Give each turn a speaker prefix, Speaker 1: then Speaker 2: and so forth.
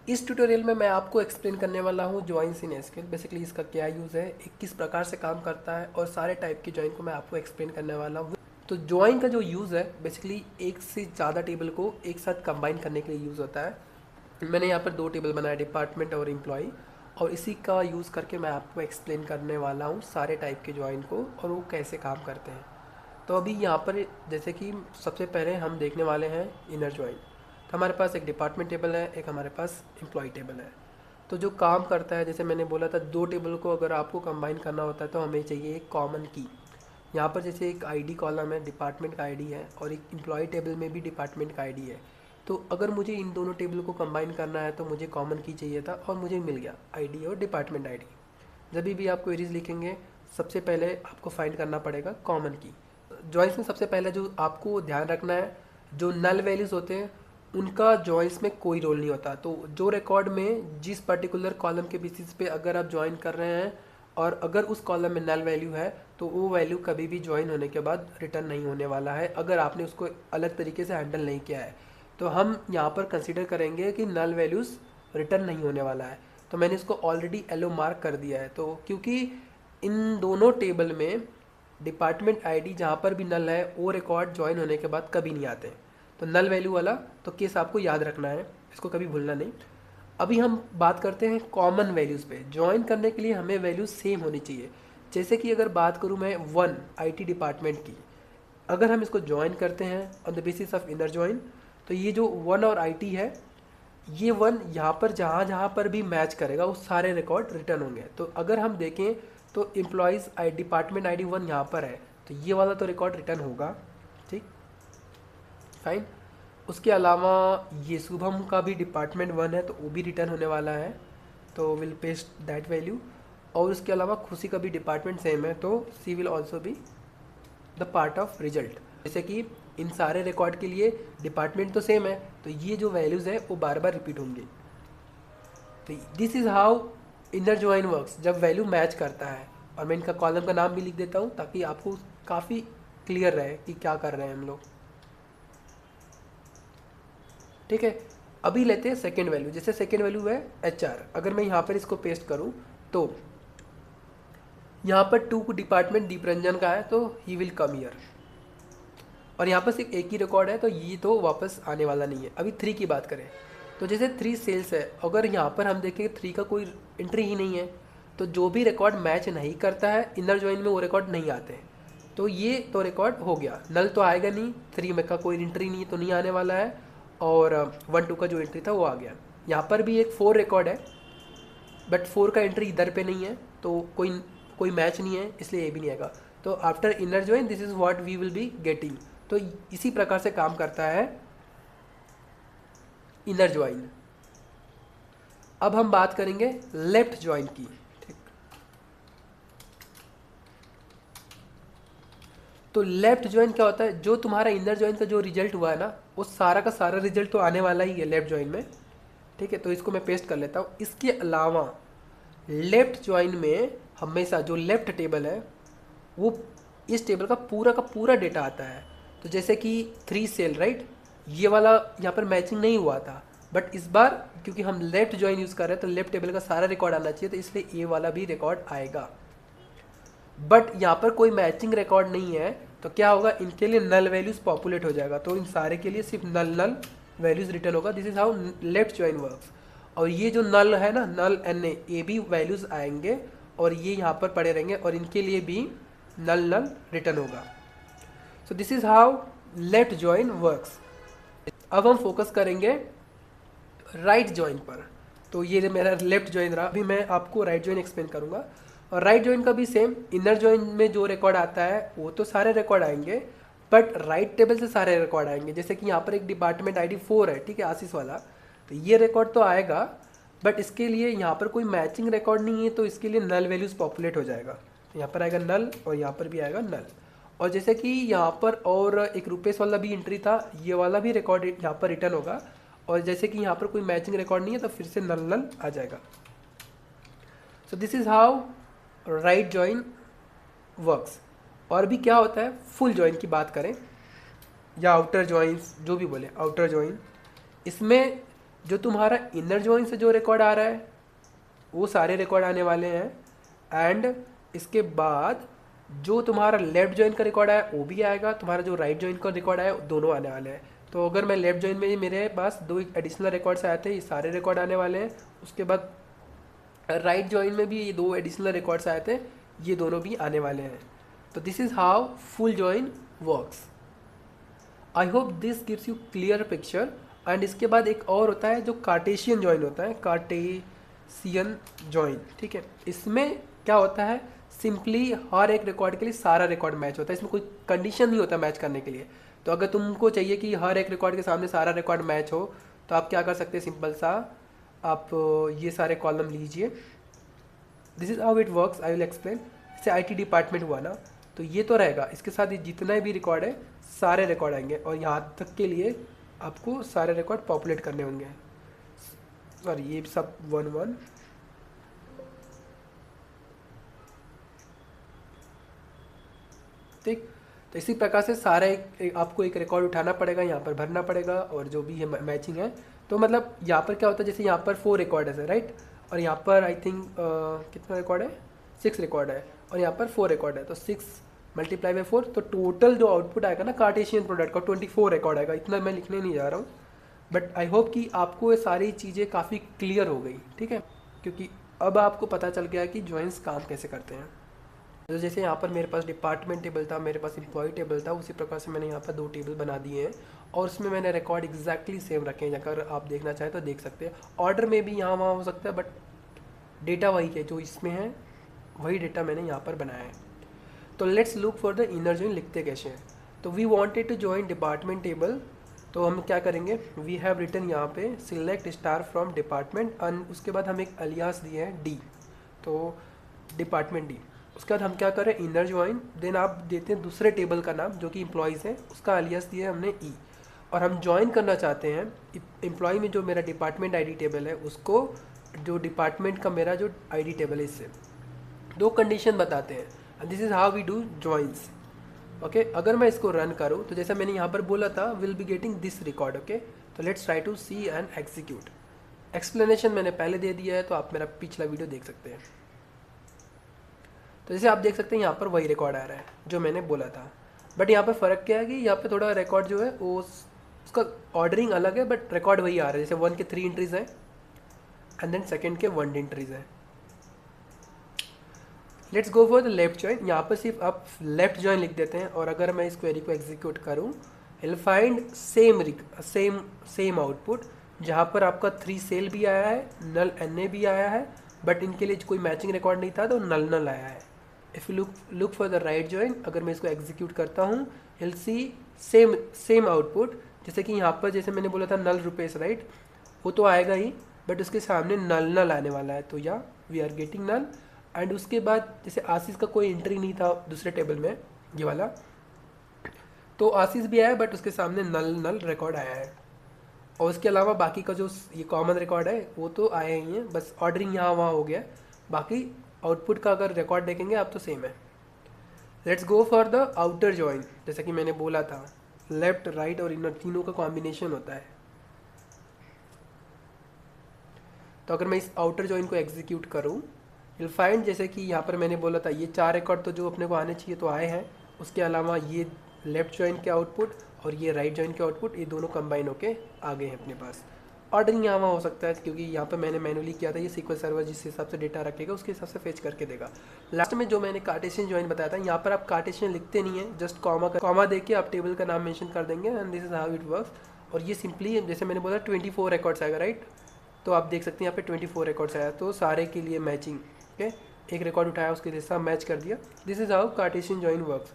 Speaker 1: इस ट्यूटोरियल में मैं आपको एक्सप्लेन करने वाला हूँ जॉइंस इन एसक्यूएल। बेसिकली इसका क्या यूज़ है, किस प्रकार से काम करता है और सारे टाइप की जॉइन को मैं आपको एक्सप्लेन करने वाला हूँ। तो जॉइन का जो यूज़ है बेसिकली एक से ज़्यादा टेबल को एक साथ कंबाइन करने के लिए यूज़ होता है। मैंने यहाँ पर दो टेबल बनाया, डिपार्टमेंट और एम्प्लॉय, और इसी का यूज़ करके मैं आपको एक्सप्लेन करने वाला हूँ सारे टाइप के जॉइन को और वो कैसे काम करते हैं। तो अभी यहाँ पर जैसे कि सबसे पहले हम देखने वाले हैं इनर जॉइन। तो हमारे पास एक डिपार्टमेंट टेबल है, एक हमारे पास एम्प्लॉय टेबल है। तो जो काम करता है, जैसे मैंने बोला था, दो टेबल को अगर आपको कंबाइन करना होता है तो हमें चाहिए एक कॉमन की। यहाँ पर जैसे एक आईडी कॉलम है, डिपार्टमेंट का आईडी है, और एक एम्प्लॉय टेबल में भी डिपार्टमेंट का आईडी है। तो अगर मुझे इन दोनों टेबल को कंबाइन करना है तो मुझे कॉमन की चाहिए था और मुझे मिल गया आईडी और डिपार्टमेंट आईडी। जब भी आप क्वेरीज लिखेंगे सबसे पहले आपको फाइंड करना पड़ेगा कॉमन की। जॉइंस में सबसे पहले जो आपको ध्यान रखना है, जो नल वैल्यूज़ होते हैं उनका जॉइंस में कोई रोल नहीं होता। तो जो रिकॉर्ड में जिस पर्टिकुलर कॉलम के बेसिस पे अगर आप ज्वाइन कर रहे हैं और अगर उस कॉलम में नल वैल्यू है तो वो वैल्यू कभी भी ज्वाइन होने के बाद रिटर्न नहीं होने वाला है, अगर आपने उसको अलग तरीके से हैंडल नहीं किया है। तो हम यहाँ पर कंसिडर करेंगे कि नल वैल्यूज़ रिटर्न नहीं होने वाला है। तो मैंने इसको ऑलरेडी येलो मार्क कर दिया है। तो क्योंकि इन दोनों टेबल में डिपार्टमेंट आईडी जहाँ पर भी नल है वो रिकॉर्ड ज्वाइन होने के बाद कभी नहीं आते। तो नल वैल्यू वाला तो केस आपको याद रखना है, इसको कभी भूलना नहीं। अभी हम बात करते हैं कॉमन वैल्यूज़ पे। ज्वाइन करने के लिए हमें वैल्यूज सेम होनी चाहिए। जैसे कि अगर बात करूँ मैं वन आईटी डिपार्टमेंट की, अगर हम इसको ज्वाइन करते हैं on the basis of inner join, तो ये जो वन और आईटी है, ये वन यहाँ पर जहाँ जहाँ पर भी मैच करेगा वो सारे रिकॉर्ड रिटर्न होंगे। तो अगर हम देखें तो एम्प्लॉयज़ आई डिपार्टमेंट आईडी वन यहाँ पर है, तो ये वाला तो रिकॉर्ड रिटर्न होगा। ठीक, फाइन। उसके अलावा ये शुभम का भी डिपार्टमेंट वन है तो वो भी रिटर्न होने वाला है, तो विल पेस्ट दैट वैल्यू। और उसके अलावा खुशी का भी डिपार्टमेंट सेम है तो C will also be the part of result. जैसे कि इन सारे रिकॉर्ड के लिए डिपार्टमेंट तो सेम है तो ये जो वैल्यूज़ है वो बार बार रिपीट होंगे। तो this is how inner join works, जब वैल्यू मैच करता है। और मैं इनका कॉलम का नाम भी लिख देता हूँ ताकि आपको काफ़ी क्लियर रहे कि क्या कर रहे हैं हम लोग। ठीक है, अभी लेते हैं सेकेंड वैल्यू। जैसे सेकेंड वैल्यू है HR, अगर मैं यहाँ पर इसको पेस्ट करूँ तो यहाँ पर टू डिपार्टमेंट दीपरंजन का है तो ही विल कम ईयर, और यहाँ पर सिर्फ एक ही रिकॉर्ड है तो ये तो वापस आने वाला नहीं है। अभी 3 की बात करें तो जैसे 3 सेल्स है, अगर यहाँ पर हम देखें 3 का कोई एंट्री ही नहीं है तो जो भी रिकॉर्ड मैच नहीं करता है इनर ज्वाइन में वो रिकॉर्ड नहीं आते हैं। तो ये तो रिकॉर्ड हो गया, नल तो आएगा नहीं, 3 में का कोई एंट्री नहीं तो नहीं आने वाला है, और 1 2 का जो एंट्री था वो आ गया। यहाँ पर भी एक 4 रिकॉर्ड है बट 4 का एंट्री इधर पे नहीं है तो कोई मैच नहीं है, इसलिए ये भी नहीं आएगा। तो after inner join this is what we will be getting. तो इसी प्रकार से काम करता है इनर ज्वाइन। अब हम बात करेंगे लेफ्ट ज्वाइन की। ठीक, तो लेफ्ट ज्वाइन क्या होता है, जो तुम्हारा इनर ज्वाइन का जो रिजल्ट हुआ है ना वो सारा का सारा रिजल्ट तो आने वाला ही है लेफ्ट ज्वाइन में। ठीक है, तो इसको मैं पेस्ट कर लेता हूँ। इसके अलावा लेफ्ट ज्वाइन में हमेशा जो लेफ्ट टेबल है वो इस टेबल का पूरा डेटा आता है। तो जैसे कि 3 सेल राइट, ये वाला यहाँ पर मैचिंग नहीं हुआ था बट इस बार क्योंकि हम लेफ्ट ज्वाइन यूज़ कर रहे हैं तो लेफ्ट टेबल का सारा रिकॉर्ड आना चाहिए, तो इसलिए ये वाला भी रिकॉर्ड आएगा। बट यहाँ पर कोई मैचिंग रिकॉर्ड नहीं है तो क्या होगा, इनके लिए नल वैल्यूज़ पॉपुलेट हो जाएगा, तो इन सारे के लिए सिर्फ नल वैल्यूज़ रिटर्न होगा। This is how left join works. और ये जो नल है ना, नल NA, ये भी वैल्यूज़ आएंगे और ये यहाँ पर पड़े रहेंगे और इनके लिए भी नल रिटर्न होगा। So this is how left join works. अब हम फोकस करेंगे राइट ज्वाइन पर। तो ये मेरा लेफ्ट ज्वाइन रहा, अभी मैं आपको राइट ज्वाइन एक्सप्लेन करूँगा। और राइट ज्वाइन का भी सेम, इनर ज्वाइन में जो रिकॉर्ड आता है वो तो सारे रिकॉर्ड आएंगे बट राइट टेबल से सारे रिकॉर्ड आएंगे। जैसे कि यहाँ पर एक डिपार्टमेंट ID 4 है, ठीक है, आशीष वाला, तो ये रिकॉर्ड तो आएगा बट इसके लिए यहाँ पर कोई मैचिंग रिकॉर्ड नहीं है तो इसके लिए नल वैल्यूज़ पॉपुलेट हो जाएगा। तो यहाँ पर आएगा नल और यहाँ पर भी आएगा नल। और जैसे कि यहाँ पर और एक रुपेश वाला भी एंट्री था, ये वाला भी रिकॉर्ड यहाँ पर रिटर्न होगा, और जैसे कि यहाँ पर कोई मैचिंग रिकॉर्ड नहीं है तो फिर से नल आ जाएगा। So this is how right join works. और भी क्या होता है, फुल ज्वाइन की बात करें या आउटर ज्वाइन, जो भी बोले आउटर ज्वाइन, इसमें जो तुम्हारा इनर जॉइन से जो रिकॉर्ड आ रहा है वो सारे रिकॉर्ड आने वाले हैं, एंड इसके बाद जो तुम्हारा लेफ्ट जॉइन का रिकॉर्ड आया वो भी आएगा, तुम्हारा जो राइट जॉइन का रिकॉर्ड आया दोनों आने वाले हैं। तो अगर मैं लेफ्ट जॉइन में ही मेरे पास 2 एडिशनल रिकॉर्ड्स आए थे, ये सारे रिकॉर्ड आने वाले हैं। उसके बाद राइट जॉइन में भी ये 2 एडिशनल रिकॉर्ड्स आए थे, ये दोनों भी आने वाले हैं। तो this is how full join works. I hope this gives you clear picture. And इसके बाद एक और होता है जो कार्टेशियन जॉइन होता है, कार्टेशियन जॉइन, ठीक है। इसमें क्या होता है, सिंपली हर एक रिकॉर्ड के लिए सारा रिकॉर्ड मैच होता है, इसमें कोई कंडीशन नहीं होता मैच करने के लिए। तो अगर तुमको चाहिए कि हर एक रिकॉर्ड के सामने सारा रिकॉर्ड मैच हो, तो आप क्या कर सकते हैं, सिंपल सा आप ये सारे कॉलम लीजिए। This is how it works, I will explain. जैसे IT डिपार्टमेंट हुआ ना, तो ये तो रहेगा, इसके साथ ये जितना भी रिकॉर्ड है सारे रिकॉर्ड आएंगे, और यहाँ तक के लिए आपको सारे रिकॉर्ड पॉपुलेट करने होंगे। सॉरी, ये सब 1-1। ठीक, तो इसी प्रकार से सारा आपको एक रिकॉर्ड उठाना पड़ेगा, यहाँ पर भरना पड़ेगा, और जो भी है मैचिंग है। तो मतलब यहाँ पर क्या होता है, जैसे यहाँ पर 4 रिकॉर्ड है राइट, और यहाँ पर आई थिंक कितना रिकॉर्ड है, 6 रिकॉर्ड है, और यहाँ पर 4 रिकॉर्ड है। तो 6 × 4, तो टोटल जो आउटपुट आएगा ना कार्टेशियन प्रोडक्ट का 24 रिकॉर्ड आएगा। इतना मैं लिखने नहीं जा रहा हूँ, बट आई होप कि आपको ये सारी चीज़ें काफ़ी क्लियर हो गई, ठीक है, क्योंकि अब आपको पता चल गया कि जॉइंस काम कैसे करते हैं। तो जैसे यहाँ पर मेरे पास डिपार्टमेंट टेबल था, मेरे पास एम्प्लॉय टेबल था, उसी प्रकार से मैंने यहाँ पर 2 टेबल बना दिए हैं, और उसमें मैंने रिकॉर्ड एग्जैक्टली सेम रखे हैं। अगर आप देखना चाहें तो देख सकते हैं। ऑर्डर में भी यहाँ वहाँ हो सकता है, बट डेटा वही है जो इसमें है, वही डेटा मैंने यहाँ पर बनाया है। तो let's look for the inner join लिखते कैसे हैं। तो we wanted to join department table, तो हम क्या करेंगे, वी हैव रिटन यहाँ पे select star from department, and उसके बाद हम एक अलियास दिए हैं डी, तो डिपार्टमेंट डी। उसके बाद हम क्या करें, इनर जॉइन, देन आप देते हैं दूसरे टेबल का नाम जो कि एम्प्लॉयज़ है, उसका अलियास दिया है हमने ई, और हम ज्वाइन करना चाहते हैं एम्प्लॉय में जो मेरा डिपार्टमेंट ID टेबल है उसको जो डिपार्टमेंट का मेरा जो ID टेबल है इससे। 2 कंडीशन बताते हैं, and this is how we do joins. Okay, अगर मैं इसको रन करूँ तो जैसा मैंने यहाँ पर बोला था, will be getting this record. Okay, तो let's try to see and execute. Explanation मैंने पहले दे दिया है, तो आप मेरा पिछला वीडियो देख सकते हैं। तो जैसे आप देख सकते हैं यहाँ पर वही रिकॉर्ड आ रहा है जो मैंने बोला था, बट यहाँ पर फ़र्क क्या है कि यहाँ पे थोड़ा रिकॉर्ड जो है वो उसका ऑर्डरिंग अलग है, बट रिकॉर्ड वही आ रहा है। जैसे 1 के 3 एंट्रीज हैं, एंड देन सेकंड के 1 एंट्रीज हैं। Let's go for the left join. यहाँ पर सिर्फ आप लेफ्ट जॉइन लिख देते हैं, और अगर मैं इस क्वेरी को एग्जीक्यूट करूँ, विल फाइंड सेम आउटपुट, जहाँ पर आपका 3 सेल भी आया है, नल NA भी आया है, बट इनके लिए कोई मैचिंग रिकॉर्ड नहीं था, तो नल आया है। If you look for the right join, अगर मैं इसको एग्जीक्यूट करता हूँ, विल सी सेम आउटपुट। जैसे कि यहाँ पर जैसे मैंने बोला था नल रुपीस राइट, वो तो आएगा ही, बट उसके सामने नल आने वाला है, तो या we are getting null. And उसके बाद जैसे आशीष का कोई एंट्री नहीं था दूसरे टेबल में, ये वाला, तो आशीष भी आया, बट उसके सामने नल रिकॉर्ड आया है। और उसके अलावा बाकी का जो ये कॉमन रिकॉर्ड है वो तो आया ही है, बस ऑर्डरिंग यहाँ वहाँ हो गया। बाकी आउटपुट का अगर रिकॉर्ड देखेंगे आप तो सेम है। Let's go for the outer join. जैसा कि मैंने बोला था, लेफ्ट राइट और इनर तीनों का कॉम्बिनेशन होता है। तो अगर मैं इस आउटर जॉइन को एग्जीक्यूट करूँ, विल फाइंड, जैसे कि यहाँ पर मैंने बोला था ये 4 रिकॉर्ड तो जो अपने को आने चाहिए तो आए हैं, उसके अलावा ये लेफ्ट जॉइन के आउटपुट और ये राइट जॉइन के आउटपुट, ये दोनों कंबाइन होके आ गए हैं अपने पास। ऑर्डरिंग यहाँ वहाँ हो सकता है, क्योंकि यहाँ पर मैंने मैनुअली किया था, ये SQL सर्वर जिस हिसाब से डेटा रखेगा उसके हिसाब से फेच करके देगा। लास्ट में जो मैंने कार्टेशियन जॉइन बताया था, यहाँ पर आप कार्टेशियन लिखते नहीं है, जस्ट कॉमा दे के आप टेबल का नाम मेंशन कर देंगे, and this is how it works. और ये सिंपली जैसे मैंने बोला 24 रिकॉर्ड्स आएगा राइट, तो आप देख सकते हैं यहाँ पे 24 रिकॉर्ड्स आया, तो सारे के लिए मैचिंग। ओके, एक रिकॉर्ड उठाया उसके जैसा मैच कर दिया। This is how Cartesian join works.